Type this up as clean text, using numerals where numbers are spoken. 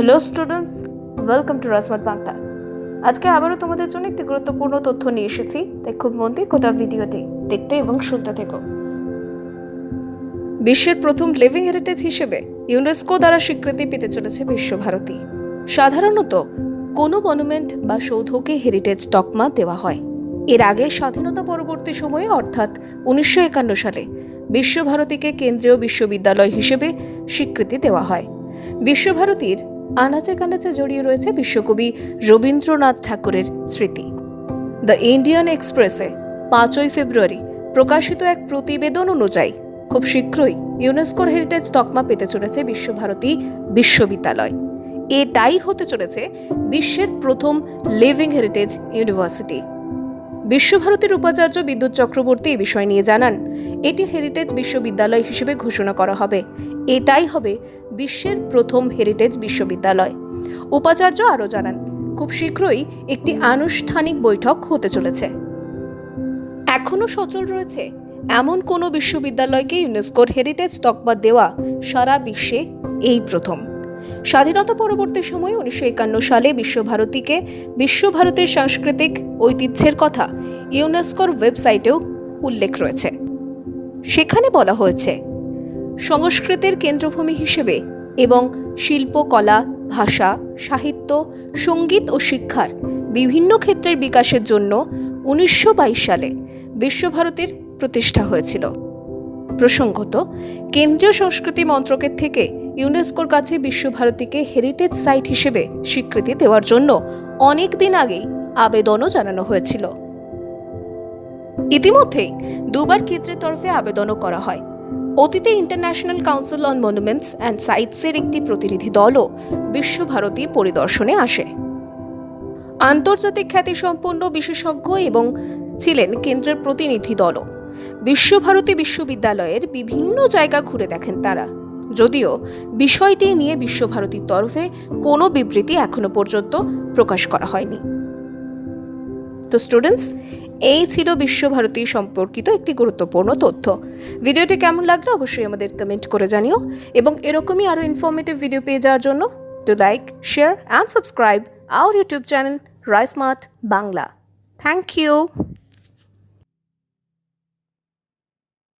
Hello students, welcome to Rasmat Bangla. আজকে আবারও তোমাদের জন্য একটি গুরুত্বপূর্ণ তথ্য নিয়ে এসেছি, তাই খুব মন দিয়ে গোটা ভিডিওটি দেখতে এবং শুনতে থেকো। বিশ্বের প্রথম লিভিং হেরিটেজ হিসেবে ইউনেস্কো দ্বারা স্বীকৃতি পেতে চলেছে বিশ্বভারতী। সাধারণত কোনো মনুমেন্ট বা সৌধকে হেরিটেজ তকমা দেওয়া হয়। এর আগে স্বাধীনতা পরবর্তী সময়ে অর্থাৎ 1951 সালে বিশ্বভারতীকে কেন্দ্রীয় বিশ্ববিদ্যালয় হিসেবে স্বীকৃতি দেওয়া হয়। বিশ্বভারতীর আনাচে কানাচে জড়িয়ে রয়েছে বিশ্বকবি রবীন্দ্রনাথ ঠাকুরের স্মৃতি। দ্য ইন্ডিয়ান এক্সপ্রেসে 5 ফেব্রুয়ারি প্রকাশিত এক প্রতিবেদন অনুযায়ী খুব শীঘ্রই ইউনেস্কোর হেরিটেজ তকমা পেতে চলেছে বিশ্বভারতী বিশ্ববিদ্যালয়। এটাই হতে চলেছে বিশ্বের প্রথম লিভিং হেরিটেজ ইউনিভার্সিটি। বিশ্বভারতীর উপাচার্য বিদ্যুৎ চক্রবর্তী এই বিষয় নিয়ে জানান, এটি হেরিটেজ বিশ্ববিদ্যালয় হিসেবে ঘোষণা করা হবে। এটাই হবে বিশ্বের প্রথম হেরিটেজ বিশ্ববিদ্যালয়। উপাচার্য আরও জানান, খুব শীঘ্রই একটি আনুষ্ঠানিক বৈঠক হতে চলেছে। এখনও সচল রয়েছে এমন কোনো বিশ্ববিদ্যালয়কে ইউনেস্কোর হেরিটেজ তকমা দেওয়া সারা বিশ্বে এই প্রথম। স্বাধীনতা পরবর্তী সময়ে 1951 সালে বিশ্বভারতীকে বিশ্বভারতীর সাংস্কৃতিক ঐতিহ্যের কথা ইউনেস্কোর ওয়েবসাইটেও উল্লেখ রয়েছে। সেখানে বলা হয়েছে, সংস্কৃতির কেন্দ্রভূমি হিসেবে এবং শিল্পকলা, ভাষা, সাহিত্য, সঙ্গীত ও শিক্ষার বিভিন্ন ক্ষেত্রের বিকাশের জন্য 1922 সালে বিশ্বভারতীর প্রতিষ্ঠা হয়েছিল। প্রসঙ্গত, কেন্দ্রীয় সংস্কৃতি মন্ত্রকের থেকে ইউনেস্কোর কাছে বিশ্বভারতীকে হেরিটেজ সাইট হিসেবে স্বীকৃতি দেওয়ার জন্য অনেক দিন আগেই আবেদনও জানানো হয়েছিল। ইতিমধ্যেই দুবার কেন্দ্রের তরফে আবেদনও করা হয়। অতীতে International Council on Monuments and সাইটসের একটি প্রতিনিধি দলও বিশ্বভারতী পরিদর্শনে আসে। আন্তর্জাতিক খ্যাতিসম্পন্ন বিশেষজ্ঞ এবং ছিলেন কেন্দ্রের প্রতিনিধি দলও। বিশ্বভারতী বিশ্ববিদ্যালয়ের বিভিন্ন জায়গা ঘুরে দেখেন তারা, যদিও বিষয়টি নিয়ে বিশ্বভারতীর তরফে কোনো বিবৃতি এখনো পর্যন্ত প্রকাশ করা হয়নি। তো স্টুডেন্টস, এই ছিল বিশ্বভারতী সম্পর্কিত একটি গুরুত্বপূর্ণ তথ্য। ভিডিওটি কেমন লাগলো অবশ্যই আমাদের কমেন্ট করে জানিও, এবং এরকমই আরও ইনফরমেটিভ ভিডিও পেয়ে যাওয়ার জন্য to like, share and subscribe our YouTube channel Rice Smart Bangla. Thank you.